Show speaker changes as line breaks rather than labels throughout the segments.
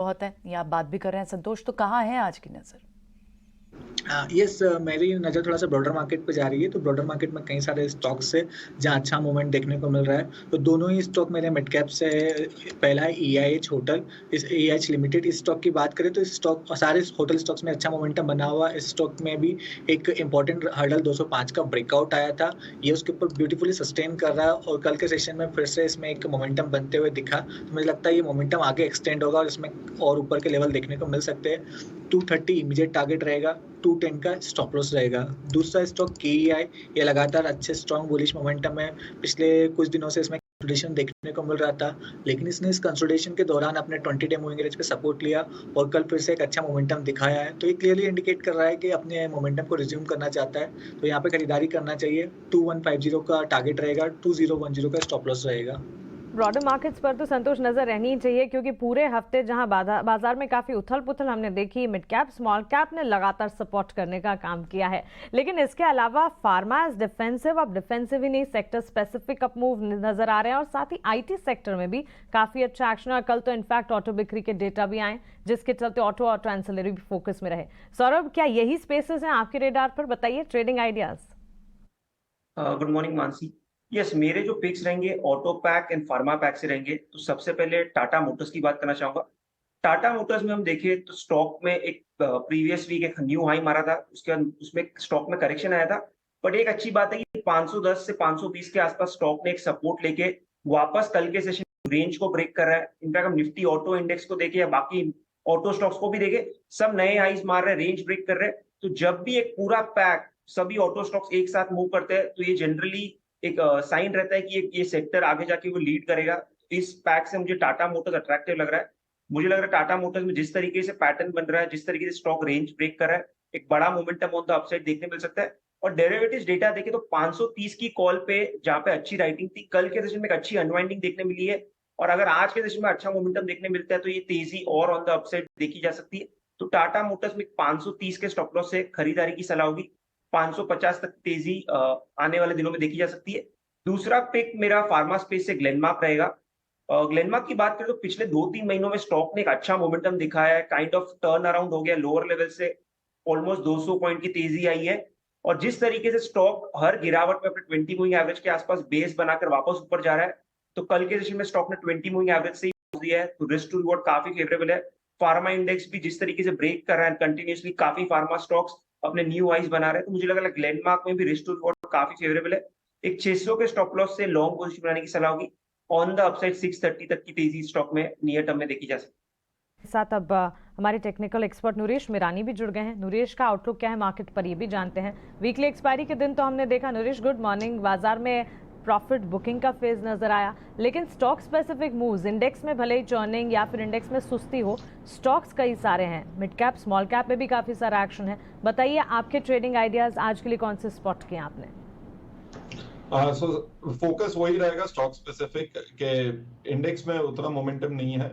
बहुत है, या आप बात भी कर रहे हैं संतोष, तो कहाँ है आज की नज़र?
यस, मेरी नज़र थोड़ा सा ब्रॉडर मार्केट पे जा रही है। तो ब्रॉडर मार्केट में कई सारे स्टॉक्स है जहाँ अच्छा मूवमेंट देखने को मिल रहा है। तो दोनों ही स्टॉक मेरे मिड कैप से है। पहला है EIH होटल। इस EIH लिमिटेड, इस स्टॉक की बात करें तो इस स्टॉक और सारे होटल स्टॉक्स में अच्छा मोमेंटम बना हुआ है। इस स्टॉक में भी एक इंपॉर्टेंट हर्डल 205 का ब्रेकआउट आया था। ये उसके ऊपर ब्यूटीफुली सस्टेन कर रहा है और कल के सेशन में फिर से इसमें एक मोमेंटम बनते हुए दिखा। तो मुझे लगता है ये मोमेंटम आगे एक्सटेंड होगा और इसमें और ऊपर के लेवल देखने को मिल सकते हैं। 230 इमीडिएट टारगेट रहेगा, 210 का स्टॉप लॉस रहेगा। दूसरा स्टॉक KEI, ये लगातार अच्छे स्ट्रॉन्ग बुलिश मोमेंटम है। पिछले कुछ दिनों से इसमें कंसोलिडेशन देखने को मिल रहा था, लेकिन इसने इस कंसोलिडेशन के दौरान अपने 20 डे मूविंग एवरेज पे सपोर्ट लिया और कल फिर से एक अच्छा मोमेंटम दिखाया है। तो ये क्लियरली इंडिकेट कर रहा है कि अपने मोमेंटम को रिज्यूम करना चाहता है। तो यहाँ पे खरीदारी करना चाहिए। 2150 का टारगेट रहेगा, 2010 का स्टॉप लॉस रहेगा।
ब्रॉडर मार्केट्स पर तो संतोष नजर रहनी ही चाहिए, क्योंकि पूरे हफ्ते जहां बाजार में काफी उथल पुथल हमने देखी, मिड कैप स्मॉल कैप ने लगातार सपोर्ट करने का काम किया है। लेकिन इसके अलावा फार्मा एज डिफेंसिव, अब डिफेंसिव ही नहीं, सेक्टर स्पेसिफिक अप मूव नजर आ रहे हैं और साथ ही IT सेक्टर में भी काफी अच्छा एक्शन है। कल तो इनफैक्ट ऑटो बिक्री के डेटा भी आए, जिसके चलते ऑटो एंसिलरी भी फोकस में रहे। सौरभ, क्या यही स्पेसेस हैं आपके रेडार पर? बताइए trading ideas.
Good morning Mansi. Yes, मेरे जो पिक्स रहेंगे auto pack and pharma pack से रहेंगे। तो सबसे पहले टाटा मोटर्स की बात करना चाहूंगा। टाटा मोटर्स में हम देखें तो स्टॉक में एक प्रीवियस वीक एक न्यू हाई मारा था, उसमें स्टॉक में करेक्शन आया था। बट एक अच्छी बात है कि 510 से 520 के आसपास स्टॉक ने एक सपोर्ट लेके वापस कल के सेशन रेंज को ब्रेक कर रहा है। इनफैक्ट हम निफ्टी ऑटो इंडेक्स को देखें या बाकी ऑटो स्टॉक्स को भी देखें, सब नए हाईज मार रहे हैं, रेंज ब्रेक कर रहे हैं। तो जब भी एक पूरा पैक सभी ऑटो स्टॉक्स एक साथ मूव करते हैं तो ये जनरली एक साइन रहता है कि ये सेक्टर आगे जाके वो लीड करेगा। इस पैक से मुझे टाटा मोटर्स अट्रैक्टिव लग रहा है। मुझे लग रहा है टाटा मोटर्स में जिस तरीके से पैटर्न बन रहा है, जिस तरीके से स्टॉक रेंज ब्रेक कर रहा है, एक बड़ा मोमेंटम ऑन द अपसाइड देखने मिल सकता है। और डेरिवेटिव्स डेटा देखें तो 530 की कॉल पे जहां पे अच्छी राइटिंग थी, कल के सेशन में एक अच्छी अनवाइंडिंग देखने मिली है। और अगर आज के सेशन में अच्छा मोमेंटम देखने मिलता है तो ये तेजी और ऑन द अपसाइड देखी जा सकती है। तो टाटा मोटर्स में 530 के स्टॉप लॉस से खरीदारी की सलाह होगी। 550 तक तेजी आने वाले दिनों में देखी जा सकती है। दूसरा पिक मेरा फार्मा स्पेस से ग्लेनमार्क रहेगा। ग्लेनमार्क की बात करें तो पिछले 2-3 महीनों में स्टॉक ने एक अच्छा मोमेंटम दिखाया है, काइंड ऑफ टर्न अराउंड हो गया, लोअर लेवल से ऑलमोस्ट 200 पॉइंट की तेजी आई है। और जिस तरीके से स्टॉक हर गिरावट में अपने 20 मूविंग एवरेज के आसपास बेस बनाकर वापस ऊपर जा रहा है, तो कल के सेशन में स्टॉक ने 20 मूविंग एवरेज से ही दिया है, तो रिस्क टू रिवॉर्ड काफी फेवरेबल है। फार्मा इंडेक्स भी जिस तरीके से ब्रेक कर रहा है कंटिन्यूअसली, काफी फार्मा स्टॉक्स अपने न्यू हाइज बना रहे हैं, तो मुझे लग रहा है ग्लेनमार्क में भी रिस्क टू रिवॉर्ड काफी फेवरेबल है। एक 600 के स्टॉप लॉस से लॉन्ग पोजीशन बनाने की सलाह होगी। ऑन द अपसाइड 630 तक की तेजी स्टॉक में नियर टर्म में देखी जा सकती है।
साथ अब हमारे टेक्निकल एक्सपर्ट नुरेश मिरानी भी जुड़ गए हैं। नुरेश का आउटलुक क्या है मार्केट पर, ये भी जानते हैं। वीकली एक्सपायरी के दिन तो हमने देखा, नुरेश गुड मॉर्निंग, बाजार में प्रॉफिट बुकिंग का फेज नजर आया, लेकिन स्टॉक स्पेसिफिक मूव्स, इंडेक्स में भले ही चर्निंग या फिर इंडेक्स में सुस्ती हो, स्टॉक्स कई सारे हैं, मिड कैप स्मॉल कैप में भी काफी सारा एक्शन है। बताइए आपके ट्रेडिंग आइडियाज आज के लिए कौन से स्पॉट किए आपने?
सो फोकस वही रहेगा स्टॉक स्पेसिफिक के। इंडेक्स में उतना मोमेंटम नहीं है,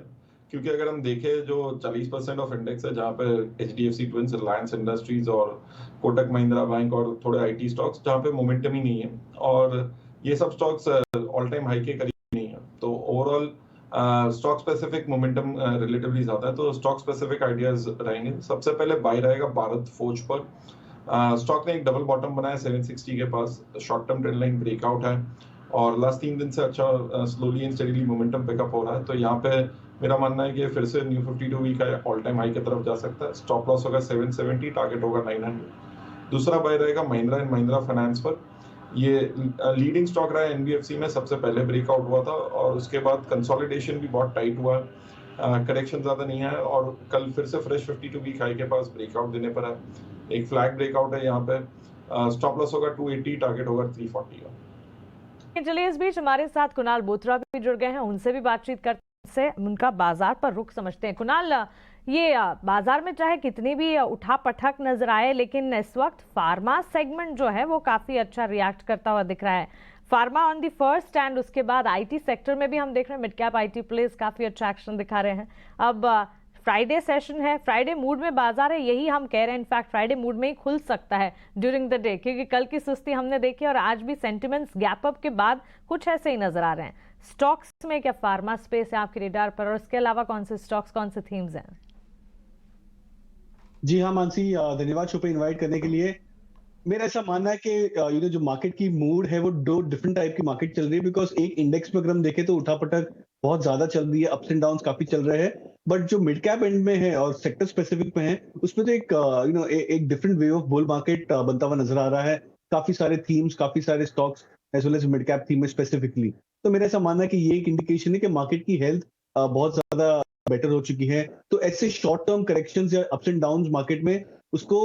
क्योंकि अगर हम देखें जो 40% ऑफ इंडेक्स है, जहाँ पे HDFC ट्विंस, रिलायंस इंडस्ट्रीज और कोटक महिंद्रा बैंक और थोड़े IT स्टॉक्स, जहाँ पे मोमेंटम ही नहीं है, और ये सब स्टॉक्स ऑल टाइम हाई के करीब नहीं है। तो overall stock specific momentum relatively ज्यादा है, तो स्टॉक स्पेसिफिक आइडियाज रहेंगे। सबसे पहले बाय रहेगा भारत फोर्ज पर। स्टॉक ने एक डबल बॉटम बनाया 760 के पास, short term trend line breakout है और लास्ट 3 दिन से अच्छा slowly and steadily momentum pickup हो रहा है। तो यहाँ पे मेरा मानना है कि फिर से न्यू 52 वीक का ऑल टाइम हाई की तरफ जा सकता है। स्टॉप लॉस होगा 770, टारगेट होगा 900। दूसरा बाय रहेगा महिंद्रा एंड महिंद्रा फाइनेंस पर। ये लीडिंग स्टॉक रहा है NBFC में, सबसे पहले ब्रेकआउट हुआ था और उसके बाद कंसोलिडेशन भी बहुत टाइट हुआ, करेक्शन ज्यादा नहीं है और कल फिर से फ्रेश 52 वीक हाई के पास ब्रेकआउट देने पर है। एक फ्लैग ब्रेकआउट है यहाँ पे। स्टॉप लॉस होगा 280, टारगेट होगा 340 का।
चलिए, इस बीच हमारे साथ कुणाल बोथरा भी जुड़ गए हैं, उनसे भी बातचीत करते से उनका बाजार पर रुख समझते हैं। कुणाल, ये बाजार में चाहे कितनी भी उठा पटक नजर आए, लेकिन इस वक्त फार्मा सेगमेंट जो है वो काफी अच्छा रिएक्ट करता हुआ दिख रहा है। Pharma on the first and उसके बाद IT सेक्टर में भी हम देख रहे हैं मिड कैप IT प्लेस काफी अच्छा एक्शन दिखा रहे हैं। अब फ्राइडे सेशन है, फ्राइडे मूड में बाजार है, यही हम कह रहे हैं। इनफैक्ट फ्राइडे मूड में ही खुल सकता है ड्यूरिंग द डे, क्योंकि कल की सुस्ती हमने देखी और आज भी सेंटिमेंट्स गैप अप के बाद कुछ ऐसे ही नजर आ रहे हैं। स्टॉक्स में क्या फार्मा स्पेस है आपके रेडार पर, और इसके अलावा कौन से स्टॉक्स, कौन से थीम्स हैं?
जी हाँ मानसी, धन्यवाद शो पे इनवाइट करने के लिए। मेरा ऐसा मानना है कि जो मार्केट की मूड है वो दो डिफरेंट टाइप की मार्केट चल रही है। बिकॉज एक इंडेक्स में अगर हम देखें तो उठापटक बहुत ज्यादा चल रही है, अप्स एंड डाउन काफी चल रहे हैं। बट जो मिड कैप एंड में है और सेक्टर स्पेसिफिक में है उसमें तो एक different way of bull market बनता हुआ नजर आ रहा है। काफी सारे थीम्स, काफी सारे stocks as well as mid cap theme में स्पेसिफिकली। तो मेरा ऐसा मानना है कि ये एक इंडिकेशन है कि मार्केट की हेल्थ बहुत ज्यादा बेटर हो चुकी है। तो ऐसे शॉर्ट टर्म करेक्शंस या अप्स एंड डाउन मार्केट में उसको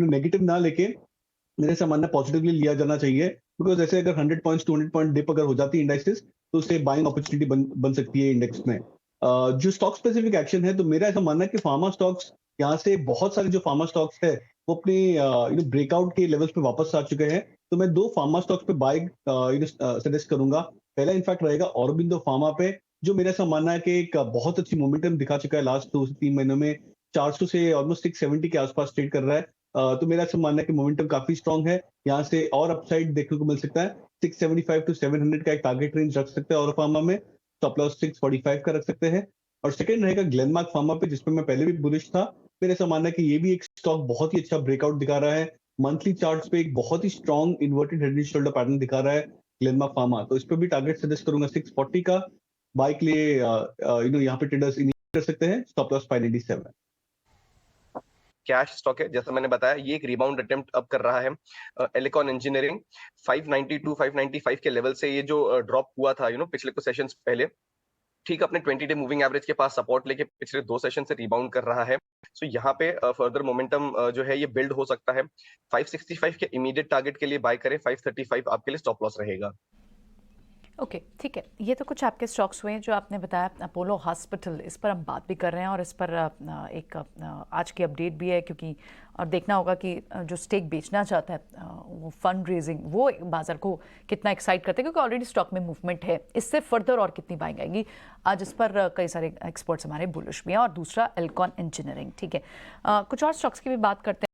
नेगेटिव ना लेके मेरे से मानना पॉजिटिवली लिया जाना चाहिए। बिकॉज जैसे अगर 100 पॉइंट्स 200 पॉइंट डिप अगर हो जाती है इंडेक्सेस तो उससे बाइंग अपॉर्चुनिटी बन सकती है इंडेक्स में। जो स्टॉक स्पेसिफिक एक्शन है तो मेरा ऐसा मानना है कि फार्मा स्टॉक्स यहाँ से बहुत सारे जो फार्मा स्टॉक्स है वो अपने ब्रेकआउट के लेवल्स पे वापस आ चुके हैं। तो मैं दो फार्मा स्टॉक्स पे बाय सजेस्ट करूंगा। पहला इनफैक्ट रहेगा ऑरोबिंदो फार्मा पे, जो मेरा ऐसा मानना है कि एक बहुत अच्छी मोमेंटम दिखा चुका है लास्ट 2 से 3 महीनों में। 400 से ऑलमोस्ट 670 के आसपास ट्रेड कर रहा है। तो मेरा ऐसा मानना है कि मोमेंटम काफी स्ट्रांग है। यहाँ से और अपसाइड देखने को मिल सकता है। 675 टू 700 का एक टारगेट रेंज रख सकते हैं और फार्मा में। स्टॉप लॉस 645 का रख सकते हैं। और सेकंड रहेगा ग्लेनमार्क फार्मा पे, जिसपे मैं पहले भी बुलिश था। मेरा ऐसा मानना है कि ये भी एक स्टॉक बहुत ही अच्छा ब्रेकआउट दिखा रहा है। मंथली चार्ट्स पे एक बहुत ही strong inverted head and shoulder pattern दिखा रहा है ग्लेनमार्क फार्मा। तो इस पे भी टारगेट सजेस्ट करूंगा 640 का। बाय के लिए यहाँ पे ट्रेडर्स इनिशिएट कर सकते हैं। Stop loss 587।
कैश स्टॉक है, जैसा मैंने बताया, ये एक रिबाउंड अटेम्प्ट अब कर रहा है। एलिकॉन इंजीनियरिंग 592 595 के लेवल से ये जो ड्रॉप हुआ था पिछले कुछ सेशंस पहले, ठीक अपने 20 डे मूविंग एवरेज के पास सपोर्ट लेके पिछले 2 सेशन से रिबाउंड कर रहा है। सो यहाँ पे फर्दर मोमेंटम जो है ये बिल्ड हो सकता है। 565 के इमीडिएट टारगेट के लिए बाय करें। 535 आपके लिए स्टॉप लॉस रहेगा।
ओके, ठीक है। ये तो कुछ आपके स्टॉक्स हुए हैं जो आपने बताया। अपोलो हॉस्पिटल, इस पर हम बात भी कर रहे हैं और इस पर एक आज की अपडेट भी है, क्योंकि और देखना होगा कि जो स्टेक बेचना चाहता है वो फंड रेजिंग वो बाजार को कितना एक्साइट करते हैं, क्योंकि ऑलरेडी स्टॉक में मूवमेंट है। इससे फर्दर और कितनी बाइंग आएगी, आज इस पर कई सारे एक्सपर्ट्स हमारे बुलिश भी हैं। और दूसरा एलिकॉन इंजीनियरिंग, ठीक है। कुछ और स्टॉक्स की भी बात करते हैं।